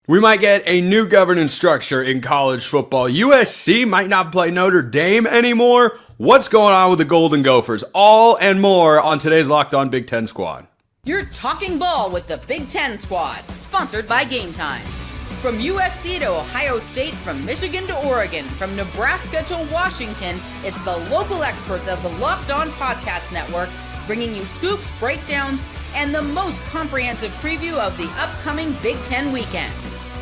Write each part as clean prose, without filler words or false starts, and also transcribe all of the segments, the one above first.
We might get a new governance structure in college football. USC might not play Notre Dame anymore. What's going on with the Golden Gophers? All and more on today's Locked On Big Ten Squad. You're talking ball with the Big Ten Squad, sponsored by Game Time. From USC to Ohio State, from Michigan to Oregon, from Nebraska to Washington, it's the local experts of the Locked On Podcast Network bringing you scoops, breakdowns, and the most comprehensive preview of the upcoming Big Ten weekend.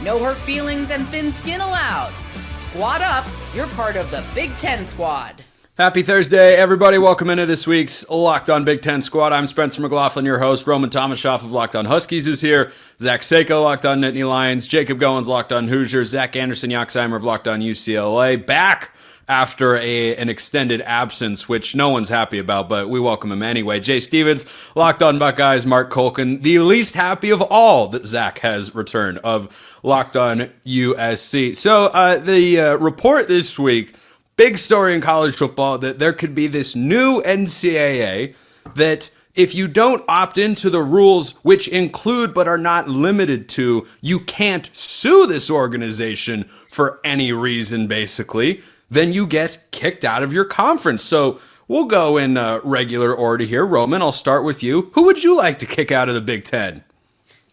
No hurt feelings and thin skin allowed. Squad up, you're part of the Big Ten Squad. Happy Thursday, everybody. Welcome into this week's Locked On Big Ten Squad. I'm Spencer McLaughlin, your host. Roman Tomashaw of Locked On Huskies is here. Zach Seiko, Locked On Nittany Lions. Jacob Goins, Locked On Hoosiers. Zach Anderson-Yoxheimer of Locked On UCLA. Back after an extended absence, which no one's happy about, but we welcome him anyway. Jay Stevens, Locked On Buckeyes. Mark Colkin, the least happy of all that Zach has returned, of Locked On USC. So the report this week, big story in college football, that there could be this new NCAA that if you don't opt into the rules, which include but are not limited to, you can't sue this organization for any reason, basically, then you get kicked out of your conference. So we'll go in regular order here. Roman, I'll start with you. Who would you like to kick out of the Big Ten?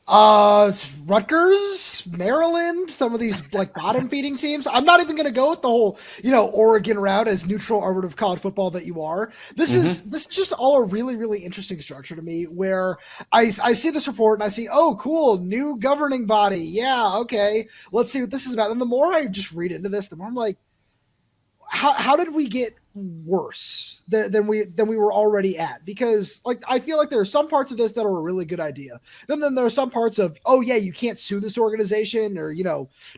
Rutgers, Maryland, some of these like bottom feeding teams. I'm not even going to go with the whole, Oregon route as neutral arbiter of college football that you are. This is just all a really, really interesting structure to me, where I see this report and I see, oh, cool, new governing body. Yeah, okay, let's see what this is about. And the more I just read into this, the more I'm like, how did we get worse than we were already at? Because I feel like there are some parts of this that are a really good idea. Then there are some parts of, oh yeah, you can't sue this organization, or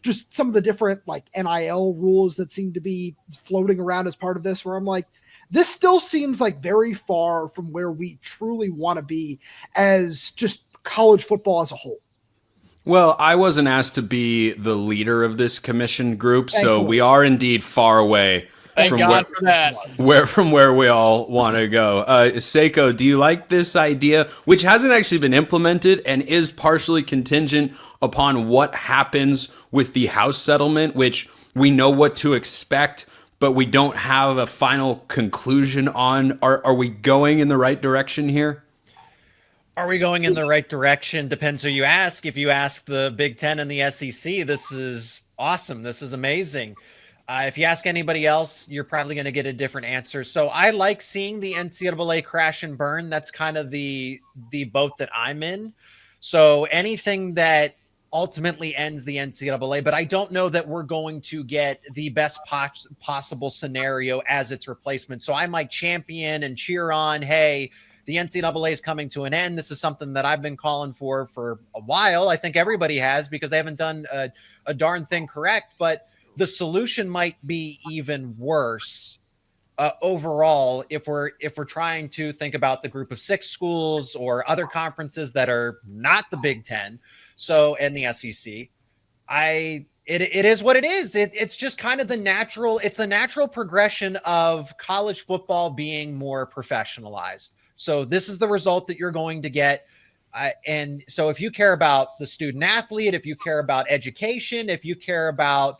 just some of the different NIL rules that seem to be floating around as part of this, where I'm like, this still seems like very far from where we truly want to be as just college football as a whole. Well, I wasn't asked to be the leader of this commission group, so we are indeed far away from where we all want to go. Seiko, do you like this idea, which hasn't actually been implemented and is partially contingent upon what happens with the House settlement, which we know what to expect, but we don't have a final conclusion on? Are we going in the right direction here? Are we going in the right direction? Depends who you ask. If you ask the Big Ten and the SEC, this is awesome. This is amazing. If you ask anybody else, you're probably going to get a different answer. So I like seeing the NCAA crash and burn. That's kind of the boat that I'm in. So anything that ultimately ends the NCAA, but I don't know that we're going to get the best possible scenario as its replacement. So I might champion and cheer on, hey, the NCAA is coming to an end. This is something that I've been calling for a while. I think everybody has, because they haven't done a darn thing correct. But the solution might be even worse overall if we're trying to think about the group of 6 schools or other conferences that are not the Big Ten. So, and the SEC, it is what it is. It's just kind of the natural progression of college football being more professionalized. So this is the result that you're going to get. And so if you care about the student athlete, if you care about education, if you care about,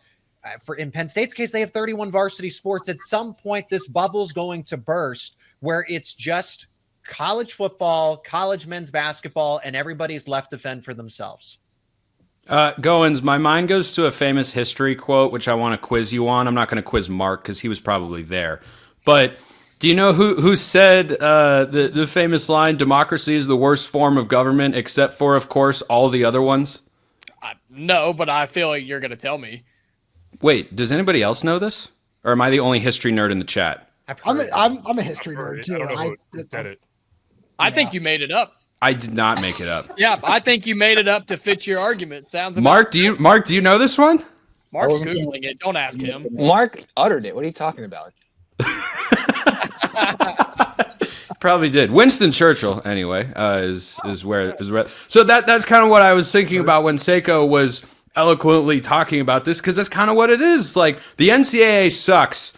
in Penn State's case, they have 31 varsity sports. At some point, this bubble's going to burst where it's just college football, college men's basketball, and everybody's left to fend for themselves. Goins, my mind goes to a famous history quote, which I want to quiz you on. I'm not going to quiz Mark because he was probably there. But do you know who said the famous line, democracy is the worst form of government, except for, of course, all the other ones? No, but I feel like you're going to tell me. Wait, does anybody else know this? Or am I the only history nerd in the chat? I'm a history nerd, too. I don't know who said it. I think you made it up. I did not make it up. Yeah, I think you made it up to fit your argument. Sounds Mark, do you know this one? Mark's Googling it. Don't ask him. Mark uttered it. What are you talking about? Probably did. Winston Churchill, anyway, is where. So that's kind of what I was thinking about when Seiko was eloquently talking about this, because that's kind of what it is. Like, the NCAA sucks,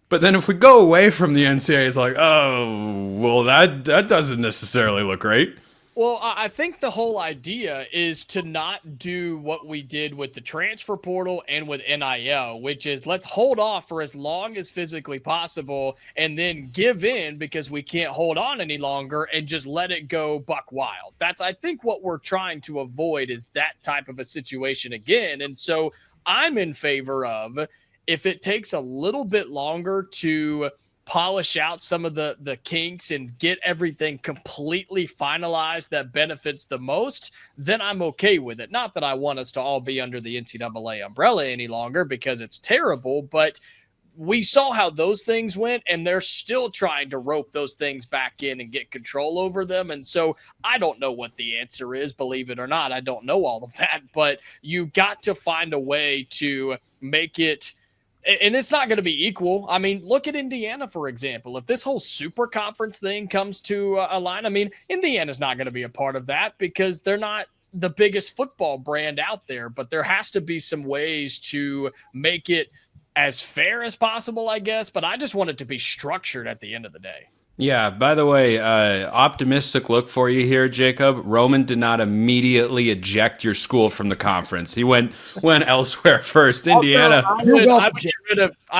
but then if we go away from the NCAA, it's like, oh, well, that doesn't necessarily look great. Well, I think the whole idea is to not do what we did with the transfer portal and with NIL, which is let's hold off for as long as physically possible and then give in because we can't hold on any longer and just let it go buck wild. That's, I think, what we're trying to avoid is that type of a situation again. And so I'm in favor of, if it takes a little bit longer to polish out some of the kinks and get everything completely finalized that benefits the most, then I'm okay with it. Not that I want us to all be under the NCAA umbrella any longer because it's terrible, but we saw how those things went, and they're still trying to rope those things back in and get control over them. And so I don't know what the answer is, believe it or not. I don't know all of that, but you got to find a way to make it. And it's not going to be equal. I mean, look at Indiana, for example. If this whole super conference thing comes to a line, I mean, Indiana's not going to be a part of that because they're not the biggest football brand out there. But there has to be some ways to make it as fair as possible, I guess. But I just want it to be structured at the end of the day. Yeah, by the way, optimistic look for you here, Jacob. Roman did not immediately eject your school from the conference. He went elsewhere first. Indiana. I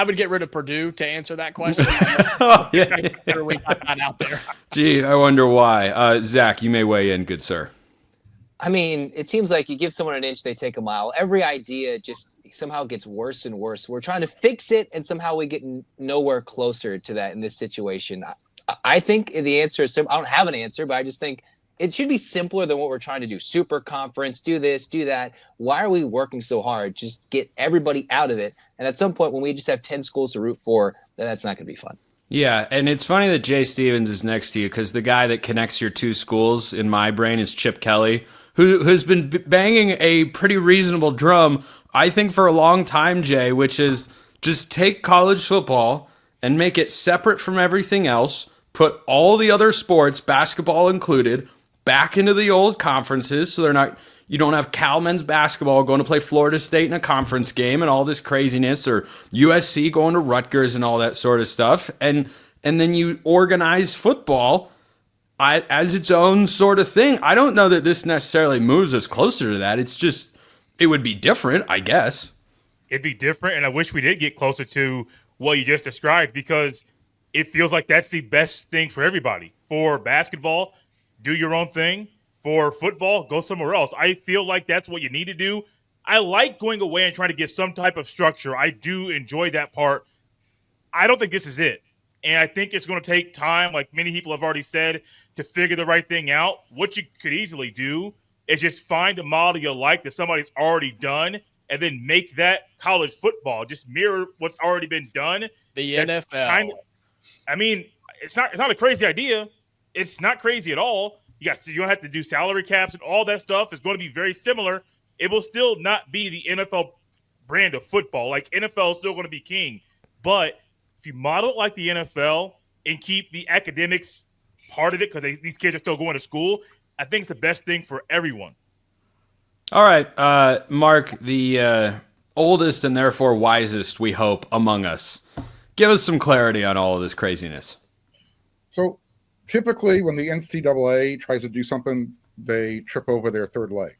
would get rid of Purdue to answer that question. Oh, yeah. We got that out there. Gee, I wonder why. Zach, you may weigh in, good sir. I mean, it seems like you give someone an inch, they take a mile. Every idea just somehow gets worse and worse. We're trying to fix it, and somehow we get nowhere closer to that in this situation. I think the answer is simple. I don't have an answer, but I just think it should be simpler than what we're trying to do. Super conference, do this, do that. Why are we working so hard? Just get everybody out of it. And at some point when we just have 10 schools to root for, then that's not going to be fun. Yeah, and it's funny that Jay Stevens is next to you because the guy that connects your two schools in my brain is Chip Kelly, who's been banging a pretty reasonable drum, I think, for a long time, Jay, which is just take college football and make it separate from everything else. Put all the other sports, basketball included, back into the old conferences so you don't have Cal men's basketball going to play Florida State in a conference game and all this craziness, or USC going to Rutgers and all that sort of stuff. And then you organize football as its own sort of thing. I don't know that this necessarily moves us closer to that. It's just, it would be different, I guess. It'd be different, and I wish we did get closer to what you just described because it feels like that's the best thing for everybody. For basketball, do your own thing. For football, go somewhere else. I feel like that's what you need to do. I like going away and trying to get some type of structure. I do enjoy that part. I don't think this is it. And I think it's going to take time, like many people have already said, to figure the right thing out. What you could easily do is just find a model you like that somebody's already done and then make that college football. Just mirror what's already been done. The NFL. I mean, it's not a crazy idea. It's not crazy at all. You don't have to do salary caps and all that stuff. It's going to be very similar. It will still not be the NFL brand of football. Like, NFL is still going to be king. But if you model it like the NFL and keep the academics part of it because these kids are still going to school, I think it's the best thing for everyone. All right, Mark, the oldest and therefore wisest, we hope, among us. Give us some clarity on all of this craziness. So typically when the NCAA tries to do something, they trip over their third leg.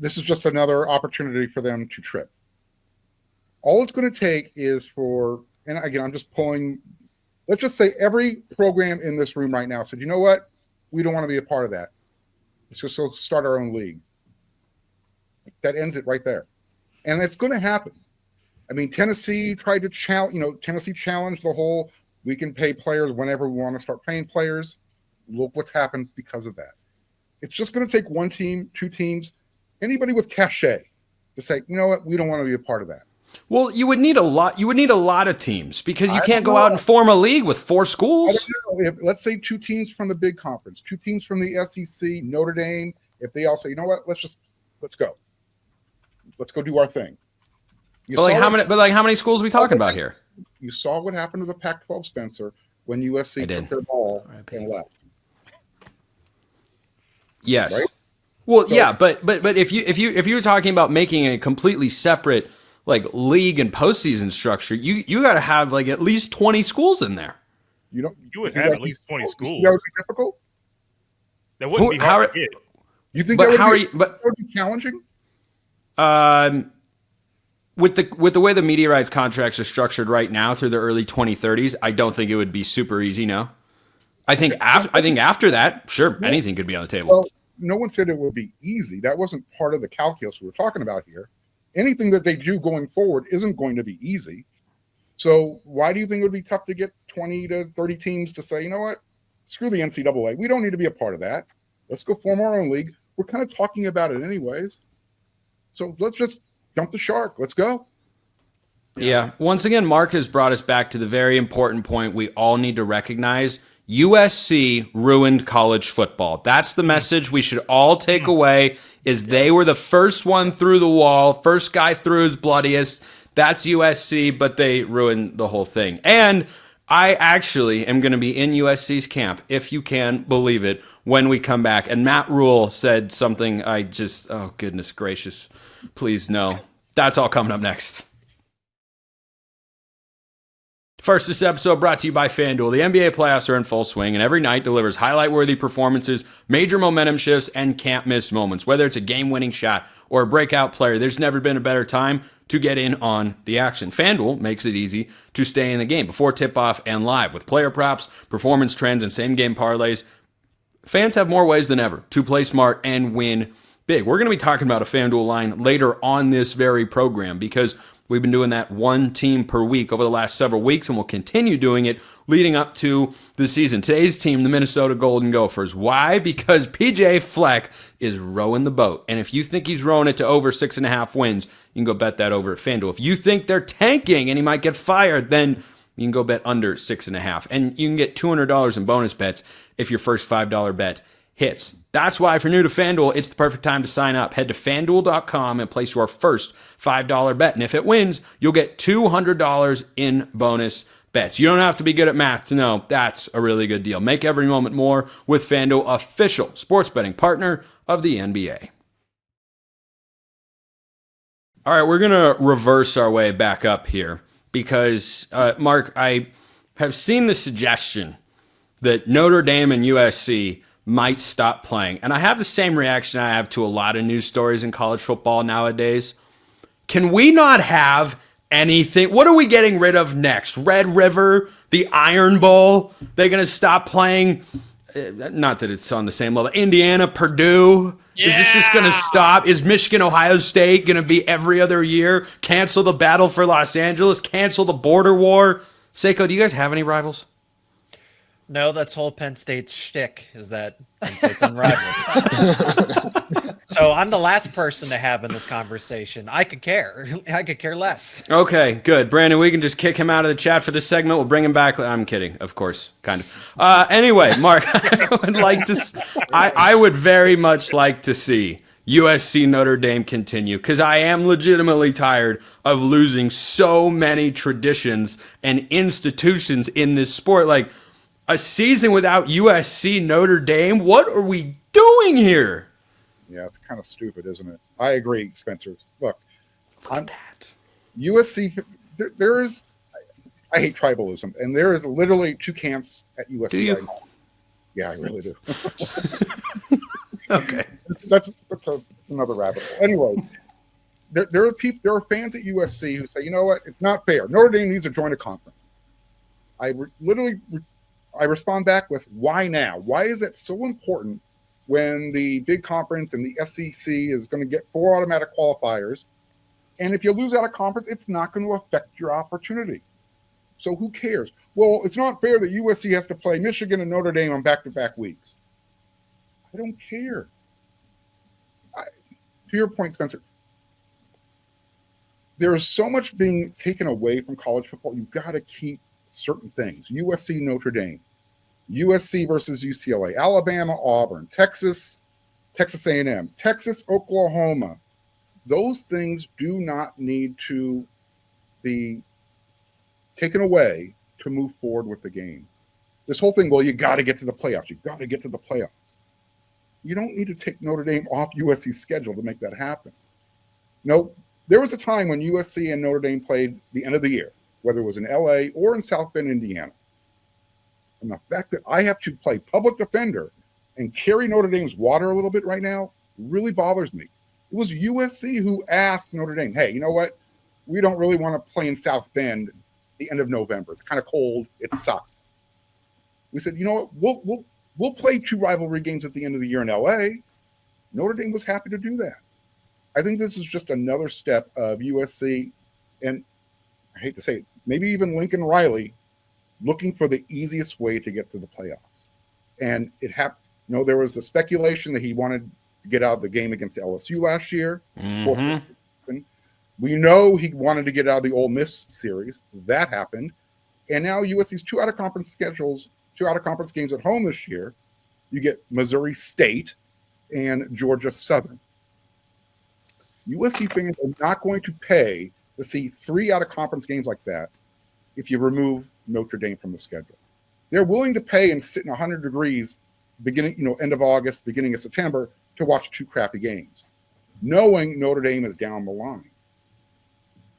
This is just another opportunity for them to trip. All it's going to take is for, and again, I'm just pulling, let's just say every program in this room right now said, you know what? We don't want to be a part of that. Let's just start our own league. That ends it right there. And it's going to happen. I mean, Tennessee tried to Tennessee challenged the whole, we can pay players whenever we want to start paying players. Look what's happened because of that. It's just going to take one team, two teams, anybody with cachet to say, you know what, we don't want to be a part of that. Well, you would need a lot. You would need a lot of teams because you can't go out and form a league with 4 schools. I don't know. Let's say 2 teams from the big conference, 2 teams from the SEC, Notre Dame. If they all say, you know what, let's go. Let's go do our thing. But how many schools are we talking about here? You saw what happened to the Pac-12, Spencer, when USC took their ball and left. Yes. Right? Well, so, yeah, but if you were talking about making a completely separate like league and postseason structure, you got to have like at least 20 schools in there. You would have at least 20 schools. That would be difficult. That wouldn't be hard to get. You think But that would be challenging? With the way the media rights contracts are structured right now through the early 2030s, I don't think it would be super easy. No, I think after that, sure, anything could be on the table. Well, no one said it would be easy. That wasn't part of the calculus we were talking about here. Anything that they do going forward isn't going to be easy. So why do you think it would be tough to get 20 to 30 teams to say, you know what, screw the NCAA. We don't need to be a part of that. Let's go form our own league. We're kind of talking about it anyways. So let's just jump the shark. Let's go. Yeah. Once again, Mark has brought us back to the very important point we all need to recognize. USC ruined college football. That's the message we should all take away, is they were the first one through the wall, first guy through his bloodiest. That's USC, but they ruined the whole thing. And I actually am going to be in USC's camp, if you can believe it, when we come back. And Matt Rule said something oh, goodness gracious, please no. That's all coming up next. First, this episode brought to you by FanDuel. The NBA playoffs are in full swing, and every night delivers highlight-worthy performances, major momentum shifts, and can't-miss moments. Whether it's a game-winning shot or a breakout player, there's never been a better time to get in on the action. FanDuel makes it easy to stay in the game before tip-off and live. With player props, performance trends, and same-game parlays, fans have more ways than ever to play smart and win big. We're going to be talking about a FanDuel line later on this very program because we've been doing that one team per week over the last several weeks, and we'll continue doing it leading up to the season. Today's team, the Minnesota Golden Gophers. Why? Because P.J. Fleck is rowing the boat. And if you think he's rowing it to over 6.5 wins, you can go bet that over at FanDuel. If you think they're tanking and he might get fired, then you can go bet under 6.5. And you can get $200 in bonus bets if your first $5 bet hits. That's why if you're new to FanDuel, it's the perfect time to sign up. Head to FanDuel.com and place your first $5 bet. And if it wins, you'll get $200 in bonus bets. You don't have to be good at math to know that's a really good deal. Make every moment more with FanDuel, official sports betting partner of the NBA. All right, we're going to reverse our way back up here because, Mark, I have seen the suggestion that Notre Dame and USC might stop playing. And I have the same reaction I have to a lot of news stories in college football nowadays. Can we not have anything? What are we getting rid of next? Red River, the Iron Bowl? They're going to stop playing? Not that it's on the same level. Indiana, Purdue? Yeah. Is this just going to stop? Is Michigan, Ohio State going to be every other year? Cancel the battle for Los Angeles? Cancel the border war? Seiko, do you guys have any rivals? No, that's whole Penn State's shtick is that Penn State's unrivaled. So I'm the last person to have in this conversation. I could care. I could care less. Okay, good. Brandon, we can just kick him out of the chat for this segment. We'll bring him back. I'm kidding, of course, kind of. Anyway, Mark, I would very much like to see USC Notre Dame continue because I am legitimately tired of losing so many traditions and institutions in this sport. Like, a season without USC Notre Dame? What are we doing here? Yeah, it's kind of stupid, isn't it? I agree, Spencer. Look at that. USC, there is, I hate tribalism, and there is literally two camps at USC. Do you? Right now. Yeah, I really do. Okay. That's another rabbit hole. Anyways, there are fans at USC who say, you know what, it's not fair. Notre Dame needs to join a conference. I respond back with, why now? Why is it so important when the big conference and the SEC is going to get 4 automatic qualifiers? And if you lose out of conference, it's not going to affect your opportunity. So who cares? Well, it's not fair that USC has to play Michigan and Notre Dame on back-to-back weeks. I don't care. To your point, Spencer, there is so much being taken away from college football. You've got to keep certain things. USC, Notre Dame, USC versus UCLA, Alabama, Auburn, Texas A&M, Texas, Oklahoma. Those things do not need to be taken away to move forward with the game. This whole thing, well, you got to get to the playoffs. You got to get to the playoffs. You don't need to take Notre Dame off USC's schedule to make that happen. No, there was a time when USC and Notre Dame played the end of the year, whether it was in LA or in South Bend, Indiana. And the fact that I have to play public defender and carry Notre Dame's water a little bit right now really bothers me. It was USC who asked Notre Dame, hey, you know what? We don't really want to play in South Bend the end of November. It's kind of cold. It sucks. We said, you know what? We'll play 2 rivalry games at the end of the year in LA. Notre Dame was happy to do that. I think this is just another step of USC, and I hate to say it, maybe even Lincoln Riley looking for the easiest way to get to the playoffs. And it happened. You know, there was a speculation that he wanted to get out of the game against LSU last year. We know he wanted to get out of the Ole Miss series. That happened. And now USC's 2 out-of-conference games at home this year. You get Missouri State and Georgia Southern. USC fans are not going to pay to see 3 out-of-conference games like that if you remove Notre Dame from the schedule. They're willing to pay and sit in 100 degrees end of August, beginning of September, to watch 2 crappy games, knowing Notre Dame is down the line.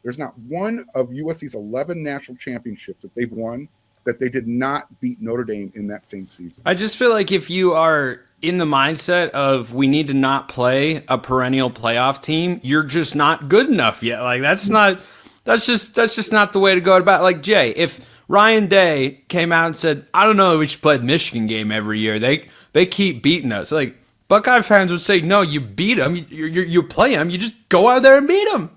There's not one of USC's 11 national championships that they've won that they did not beat Notre Dame in that same season. I just feel like if you are in the mindset of we need to not play a perennial playoff team, you're just not good enough yet. Like that's just not the way to go about it. Like Jay, if Ryan Day came out and said, I don't know, we should play the Michigan game every year. They keep beating us. Like Buckeye fans would say, no, you beat them. You play them. You just go out there and beat them.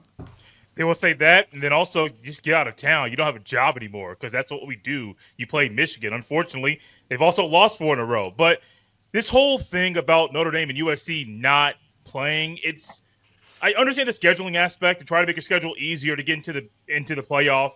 They will say that, and then also you just get out of town. You don't have a job anymore because that's what we do. You play Michigan. Unfortunately, they've also lost 4 in a row. But this whole thing about Notre Dame and USC not playing, I understand the scheduling aspect to try to make your schedule easier to get into the playoff.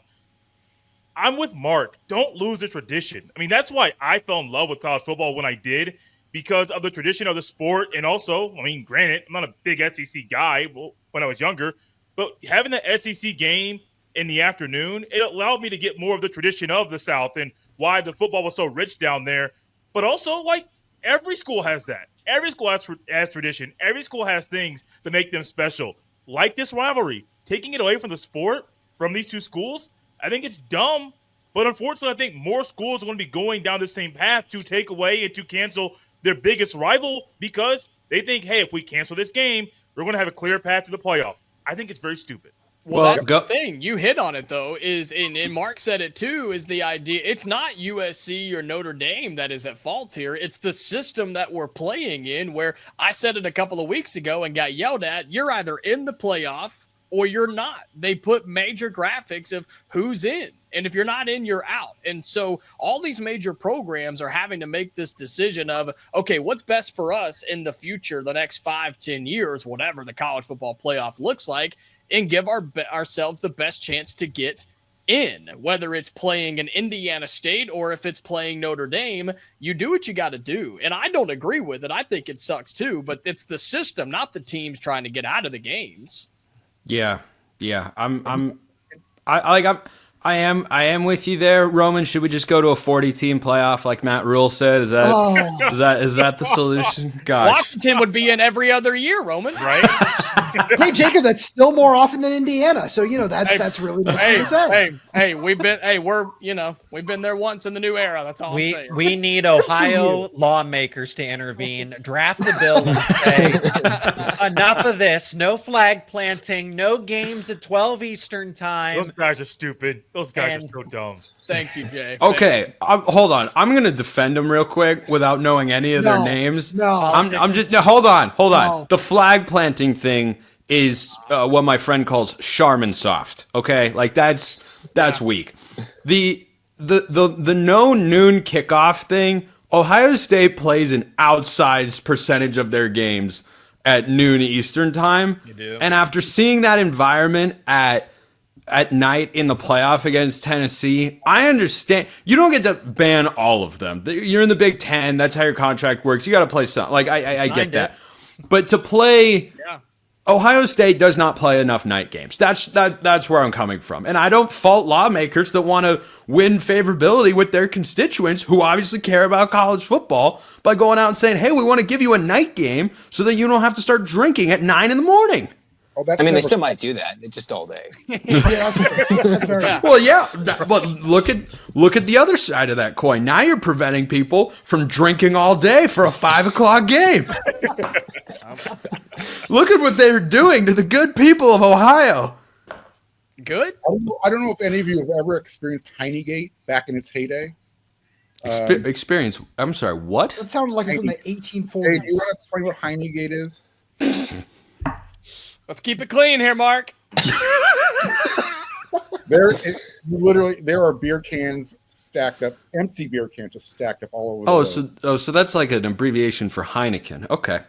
I'm with Mark. Don't lose the tradition. I mean, that's why I fell in love with college football when I did, because of the tradition of the sport. And also, I mean, granted, I'm not a big SEC guy when I was younger, but having the SEC game in the afternoon, it allowed me to get more of the tradition of the South and why the football was so rich down there. But also, like, every school has that. Every school has tradition. Every school has things that make them special. Like this rivalry. Taking it away from the sport, from these 2 schools, I think it's dumb. But unfortunately, I think more schools are going to be going down the same path to take away and to cancel their biggest rival because they think, hey, if we cancel this game, we're going to have a clear path to the playoff. I think it's very stupid. Well, that's the thing. You hit on it, though, and Mark said it, too, is the idea. It's not USC or Notre Dame that is at fault here. It's the system that we're playing in where I said it a couple of weeks ago and got yelled at. You're either in the playoff or you're not. They put major graphics of who's in. And if you're not in, you're out. And so all these major programs are having to make this decision of, okay, what's best for us in the future, the next 5-10 years, whatever the college football playoff looks like, and give ourselves the best chance to get in. Whether it's playing in Indiana State or if it's playing Notre Dame, you do what you got to do. And I don't agree with it. I think it sucks too, but it's the system, not the teams trying to get out of the games. Yeah. I am with you there, Roman. Should we just go to a 40-team playoff like Matt Rule said? Is that the solution? Gosh, Washington would be in every other year, Roman. Right? Hey, Jacob, that's still more often than Indiana. So that's really nice to say. We've been there once in the new era. That's all I'm saying. We need Ohio lawmakers to intervene, draft a bill and say enough of this. No flag planting, no games at 12 Eastern time. Those guys are stupid. Those guys are so dumb. Thank you, Jay. Okay, hold on. I'm gonna defend them real quick without knowing any of their names. Hold on. No. The flag planting thing is what my friend calls Charmin soft. Okay, like that's weak. The no noon kickoff thing. Ohio State plays an outsized percentage of their games at noon Eastern time. You do. And after seeing that environment at night in the playoff against Tennessee, I understand. You don't get to ban all of them. You're in the Big Ten. That's how your contract works. You got to play some. Like, I get that. But to play, Ohio State does not play enough night games. That's where I'm coming from. And I don't fault lawmakers that want to win favorability with their constituents who obviously care about college football by going out and saying, hey, we want to give you a night game so that you don't have to start drinking at 9 in the morning. Oh, that's I mean, they never- still might do that. It's just all day. Yeah, that's very Well, yeah, but look at the other side of that coin. Now you're preventing people from drinking all day for a 5 o'clock game. Look at what they're doing to the good people of Ohio. Good. I don't know if any of you have ever experienced Heinegate back in its heyday. Experience. I'm sorry. What? That sounded like it's from the Hey, 1840s. do you want to explain what Heinegate is? Let's keep it clean here, Mark. There are beer cans stacked up, empty beer cans just stacked up all over the road. So that's like an abbreviation for Heineken. Okay.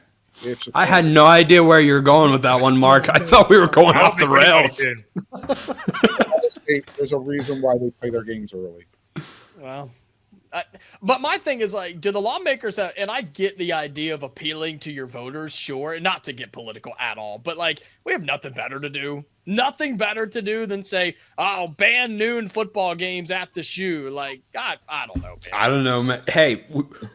It's just I had no idea where you were going with that one, Mark. I thought we were going I don't off the think anybody rails. did. Ohio State, there's a reason why they play their games early. Well, but my thing is like, do the lawmakers have, and I get the idea of appealing to your voters, sure, and not to get political at all, but like, we have nothing better to do. Nothing better to do than say, oh, ban noon football games at the shoe. Like, God, I don't know, man. I don't know, man. Hey,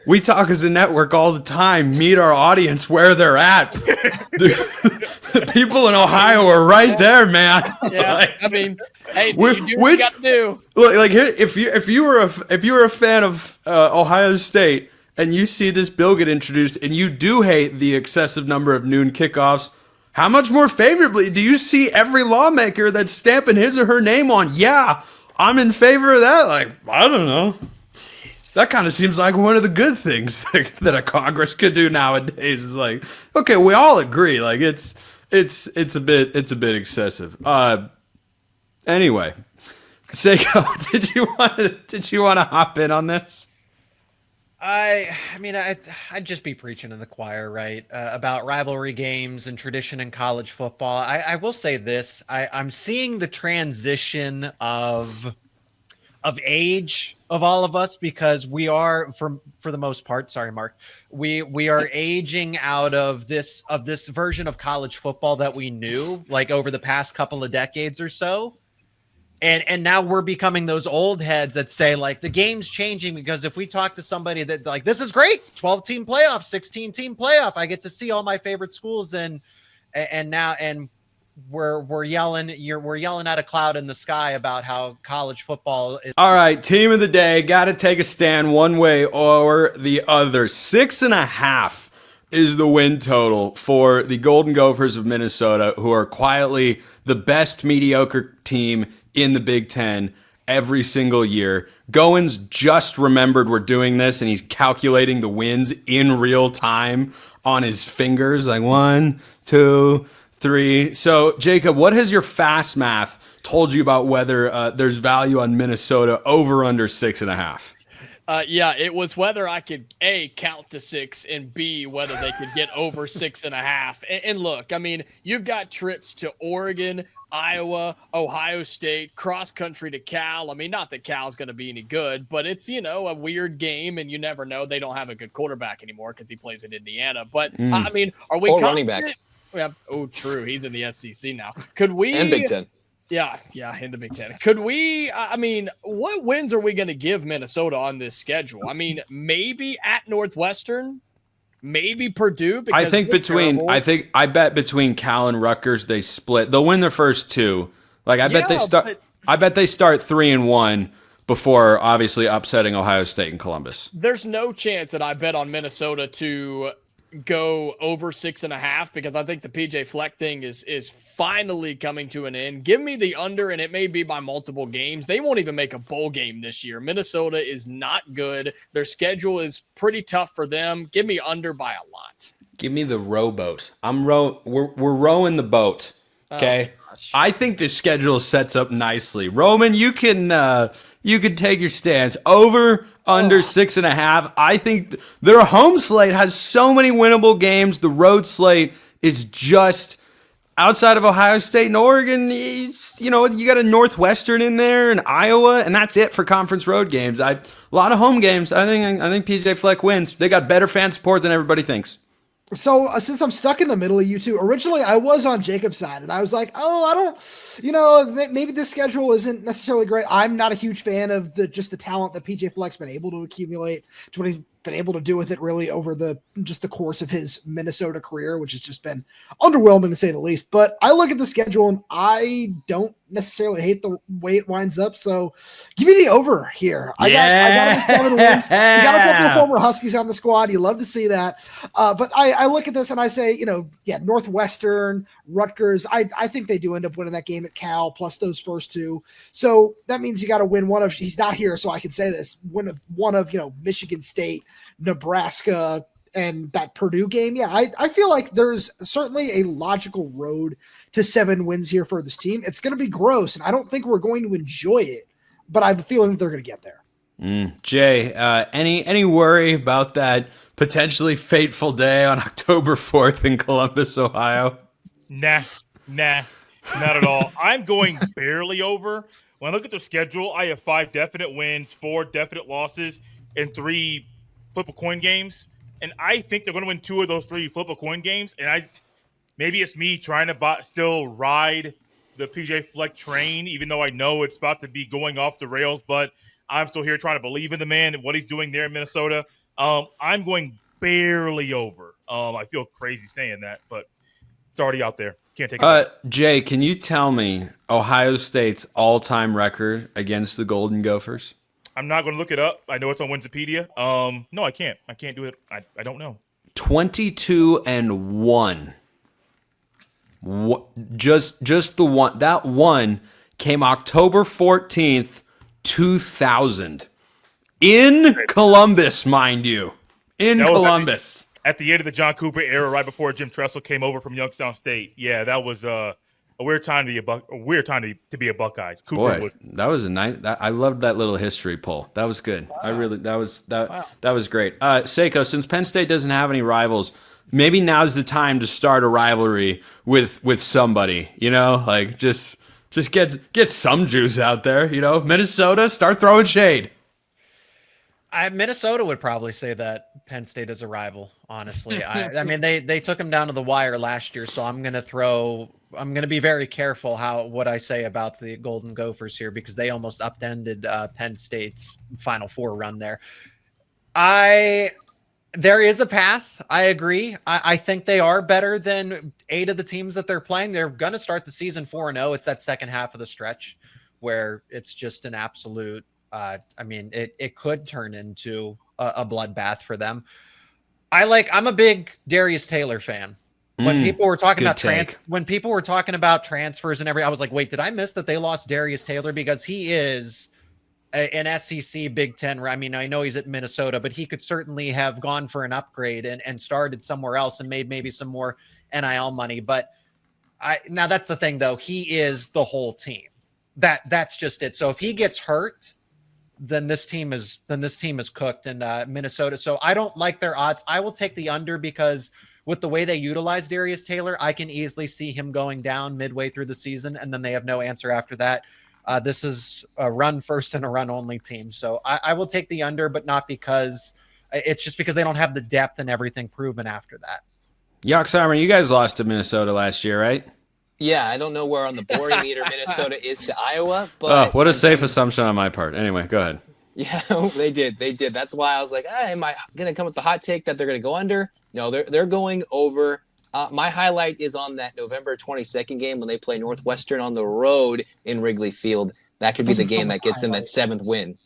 we talk as a network all the time. Meet our audience where they're at. The people in Ohio are right there, man. Yeah, Like, I mean, hey, you do what you got to do. Look, like here, if you were a fan of Ohio State and you see this bill get introduced and you do hate the excessive number of noon kickoffs, how much more favorably do you see every lawmaker that's stamping his or her name on? Yeah, I'm in favor of that. Like, I don't know. That kind of seems like one of the good things that a Congress could do nowadays. Is like, okay, we all agree. Like, it's a bit excessive. Anyway, Seiko, did you want to hop in on this? I mean, I'd just be preaching in the choir, right? About rivalry games and tradition in college football. I will say this: I'm seeing the transition of age of all of us, because we are, for the most part, sorry, Mark, we are aging out of this version of college football that we knew like over the past couple of decades or so. And now we're becoming those old heads that say like the game's changing, because if we talk to somebody that like, this is great, 12-team playoff, 16-team playoff, I get to see all my favorite schools, and now we're yelling at a cloud in the sky about how college football is. All right, team of the day, got to take a stand one way or the other. 6.5 is the win total for the Golden Gophers of Minnesota, who are quietly the best mediocre team in the Big Ten every single year. Goins just remembered we're doing this, and he's calculating the wins in real time on his fingers, like 1, 2, 3. So, Jacob, what has your fast math told you about whether there's value on Minnesota over under 6.5? Yeah, it was whether I could A, count to 6, and B, whether they could get over 6.5. And look, I mean, you've got trips to Oregon, Iowa, Ohio State, cross country to Cal. I mean, not that Cal's going to be any good, but it's, a weird game, and you never know. They don't have a good quarterback anymore because he plays in Indiana. But I mean, are we running back? Yeah. Oh, true. He's in the SEC now. Could we? And Big Ten. Yeah, in the Big Ten. Could we, I mean, what wins are we going to give Minnesota on this schedule? I mean, maybe at Northwestern, maybe Purdue. Because I bet between Cal and Rutgers, they split. They'll win their first two. Like, I bet they start 3-1 before obviously upsetting Ohio State and Columbus. There's no chance that I bet on Minnesota to go over 6.5, because I think the PJ Fleck thing is finally coming to an end. Give me the under, and it may be by multiple games. They won't even make a bowl game this year. Minnesota is not good. Their schedule is pretty tough for them. Give me under by a lot. Give me the rowboat. We're rowing the boat. Okay. Oh, I think the schedule sets up nicely. Roman, you can take your stance. Over, under 6.5. I think their home slate has so many winnable games. The road slate is just outside of Ohio State and Oregon. You got a Northwestern in there and Iowa, and that's it for conference road games. A lot of home games. I think PJ Fleck wins. They got better fan support than everybody thinks. So since I'm stuck in the middle of you two, originally I was on Jacob's side, and I was like, oh, I don't, maybe this schedule isn't necessarily great. I'm not a huge fan of the talent that PJ Fleck's been able to accumulate. been able to do with it really over the course of his Minnesota career, which has just been underwhelming to say the least. But I look at the schedule and I don't necessarily hate the way it winds up. So give me the over here. I got 7 wins. You got a couple of former Huskies on the squad. You love to see that. But I look at this and I say, Northwestern, Rutgers, I think they do end up winning that game at Cal plus those first 2. So that means you got to win he's not here, so I can say this, win one of Michigan State, Nebraska, and that Purdue game. Yeah, I feel like there's certainly a logical road to 7 wins here for this team. It's going to be gross, and I don't think we're going to enjoy it, but I have a feeling that they're going to get there. Jay, any worry about that potentially fateful day on October 4th in Columbus, Ohio? Nah, not at all. I'm going barely over. When I look at their schedule, I have 5 definite wins, 4 definite losses, and 3 flip a coin games. And I think they're going to win 2 of those 3 flip a coin games. And maybe it's me trying to still ride the P.J. Fleck train, even though I know it's about to be going off the rails. But I'm still here trying to believe in the man and what he's doing there in Minnesota. I'm going barely over. I feel crazy saying that, but it's already out there. Can't take it back. Jay, can you tell me Ohio State's all-time record against the Golden Gophers? I'm not going to look it up. I know it's on Wikipedia. No, I can't. I can't do it. I don't know. 22-1. Just the one. That one came October 14th, 2000. In Columbus, mind you. In Columbus. At the end of the John Cooper era, right before Jim Tressel came over from Youngstown State. Yeah, that was a weird time to be to be a Buckeye. Boy, that was a nice. I loved that little history poll. That was good. Wow. That was great. Seiko, since Penn State doesn't have any rivals, maybe now's the time to start a rivalry with somebody. Like just get some juice out there. Minnesota, start throwing shade. Minnesota would probably say that Penn State is a rival, honestly. I mean, they took him down to the wire last year, so I'm going to be very careful what I say about the Golden Gophers here because they almost upended Penn State's Final Four run there. There is a path. I agree. I think they are better than 8 of the teams that they're playing. They're going to start the season 4-0. It's that second half of the stretch where it's just an absolute it could turn into a bloodbath for them. I'm a big Darius Taylor fan. When people were talking about transfers and everything, I was like, wait, did I miss that they lost Darius Taylor? Because he is an SEC Big Ten. I mean, I know he's at Minnesota, but he could certainly have gone for an upgrade and started somewhere else and made maybe some more NIL money. But now that's the thing, though. He is the whole team. That's just it. So if he gets hurt, then this team is cooked in Minnesota. So I don't like their odds. I will take the under because with the way they utilize Darius Taylor, I can easily see him going down midway through the season, and then they have no answer after that. This is a run first and a run only team. So I will take the under, but not because it's just because they don't have the depth and everything proven after that. Yoxheimer, you guys lost to Minnesota last year, right? Yeah, I don't know where on the boring meter Minnesota is to Iowa, but what a safe assumption on my part. Anyway, go ahead. Yeah, they did. That's why I was like, am I going to come with the hot take that they're going to go under? No, they're going over. My highlight is on that November 22nd game when they play Northwestern on the road in Wrigley Field. That could be the game that gets them that 7th win.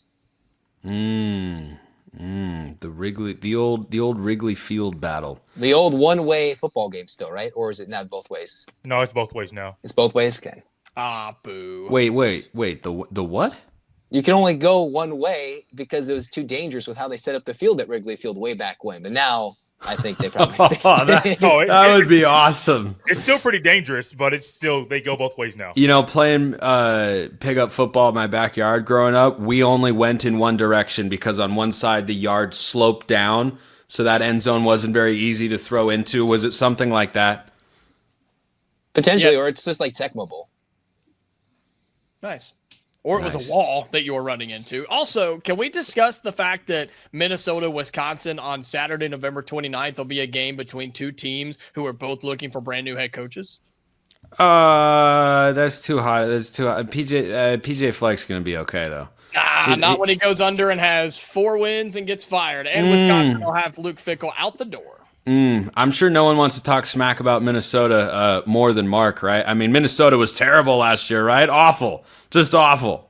The old Wrigley Field battle. The old one-way football game still, right? Or is it now both ways? No, it's both ways now. It's both ways? Okay. Boo. Wait. The what? You can only go one way because it was too dangerous with how they set up the field at Wrigley Field way back when. But now I think they probably fixed it. That would be awesome. It's still pretty dangerous, but they go both ways now. Playing pickup football in my backyard growing up, we only went in one direction because on one side the yard sloped down, so that end zone wasn't very easy to throw into. Was it something like that? Potentially, or it's just like Tecmo Bowl. Nice. Or it was a wall that you were running into. Also, can we discuss the fact that Minnesota, Wisconsin on Saturday, November 29th will be a game between 2 teams who are both looking for brand new head coaches? That's too hot. PJ Fleck's going to be okay, though. Not when he goes under and has 4 wins and gets fired. And Wisconsin will have Luke Fickell out the door. I'm sure no one wants to talk smack about Minnesota more than Mark, right? I mean, Minnesota was terrible last year, right? Awful. Just awful.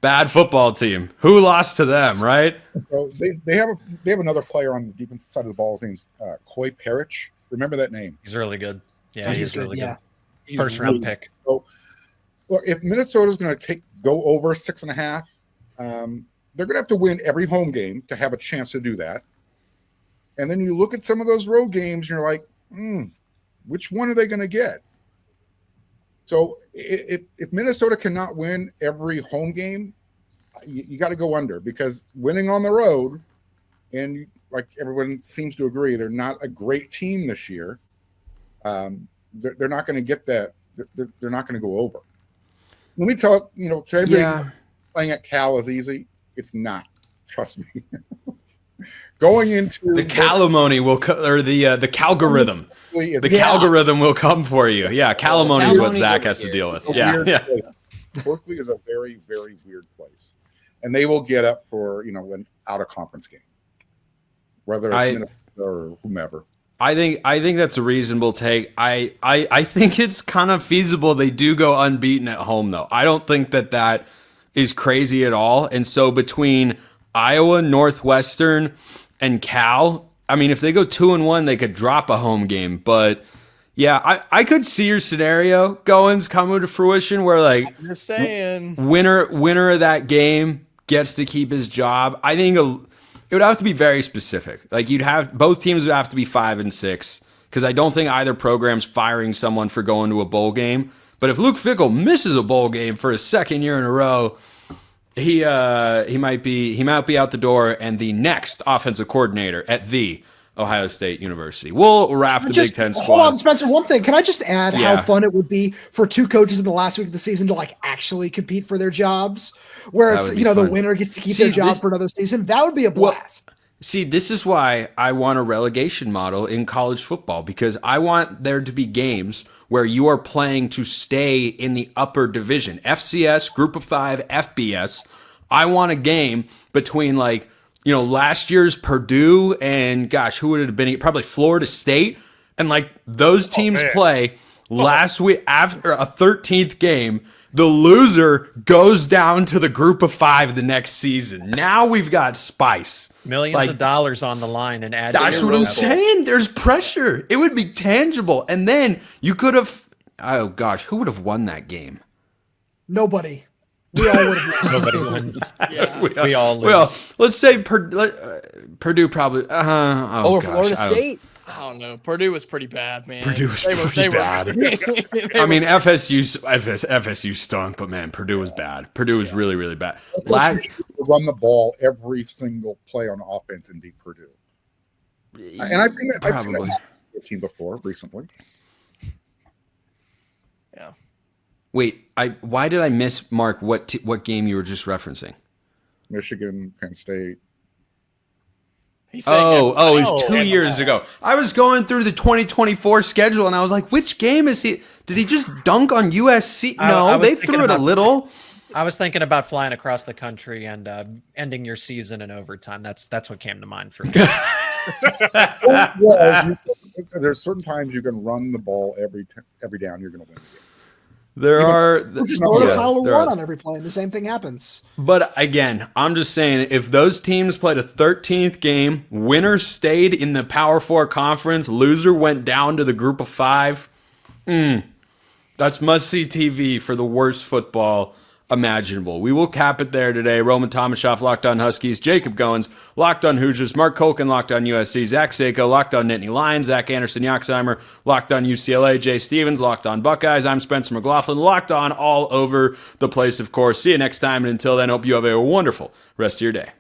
Bad football team. Who lost to them, right? So they have another player on the defensive side of the ball. His name's Coy Parrish. Remember that name? He's really good. Yeah, he's really good. He's First round pick. So, look, if Minnesota's going to go over 6.5, they're going to have to win every home game to have a chance to do that. And then you look at some of those road games, and you're like, which one are they going to get? So if Minnesota cannot win every home game, you got to go under, because winning on the road, and like everyone seems to agree, they're not a great team this year. They're not going to get that. They're not going to go over. Let me tell to everybody, playing at Cal is easy. It's not. Trust me. Going into the calamony will or the calgorithm. The calgorithm will come for you. Yeah, calamony is what Zach has to deal with. Yeah. Berkeley is a very, very weird place, and they will get up for an out of conference game, whether it's Minnesota or whomever. I think that's a reasonable take. I think it's kind of feasible they do go unbeaten at home, though. I don't think that is crazy at all. And so between Iowa, Northwestern, and Cal, I mean, if they go 2-1, they could drop a home game. But yeah, I could see your scenario coming to fruition where I'm just saying, winner of that game gets to keep his job. I think it would have to be very specific. Like both teams would have to be 5-6, because I don't think either program's firing someone for going to a bowl game. But if Luke Fickell misses a bowl game for his second year in a row, he might be out the door, and the next offensive coordinator at the Ohio State University. We'll wrap the Big Ten squad. Hold on, Spencer. One thing. Can I just add how fun it would be for 2 coaches in the last week of the season to actually compete for their jobs, where it's the winner gets to keep their job for another season? That would be a blast. Well, see, this is why I want a relegation model in college football, because I want there to be games where you are playing to stay in the upper division. FCS, Group of 5, FBS. I want a game between last year's Purdue and who would it have been? Probably Florida State. And those teams play last week after a 13th game. The loser goes down to the Group of 5 the next season. Now we've got spice. Millions of dollars on the line, and add. That's what I'm saying. There's pressure. It would be tangible. And then you could have, who would have won that game? Nobody. We all would have won. Nobody wins. Yeah. We all lose. Well, let's say Purdue probably. Florida State. I don't know. Purdue was pretty bad, man. Purdue was pretty bad. I mean, FSU stunk, but man, Purdue was bad. Purdue was really, really bad. Run the ball every single play on offense and beat Purdue. And I've seen that. I've seen that team before recently. Yeah. Wait, why did I miss, Mark, what game you were just referencing? Michigan, Penn State. It was 2 years ago. I was going through the 2024 schedule, and I was like, which game is he? Did he just dunk on USC? No, they threw it a little. I was thinking about flying across the country and ending your season in overtime. That's what came to mind for me. There's certain times you can run the ball every down, you're going to win the game. Just throw the title one on every play, and the same thing happens. But again, I'm just saying, if those teams played a 13th game, winner stayed in the Power 4 conference, loser went down to the Group of 5, that's must-see TV for the worst football imaginable. We will cap it there today. Roman Tomashaw, Locked On Huskies. Jacob Goins, Locked On Hoosiers. Mark Colkin, Locked On USC. Zach Seiko, Locked On Nittany Lions. Zach Anderson, Yoxheimer, Locked On UCLA. Jay Stevens, Locked On Buckeyes. I'm Spencer McLaughlin, Locked On all over the place, of course. See you next time, and until then, hope you have a wonderful rest of your day.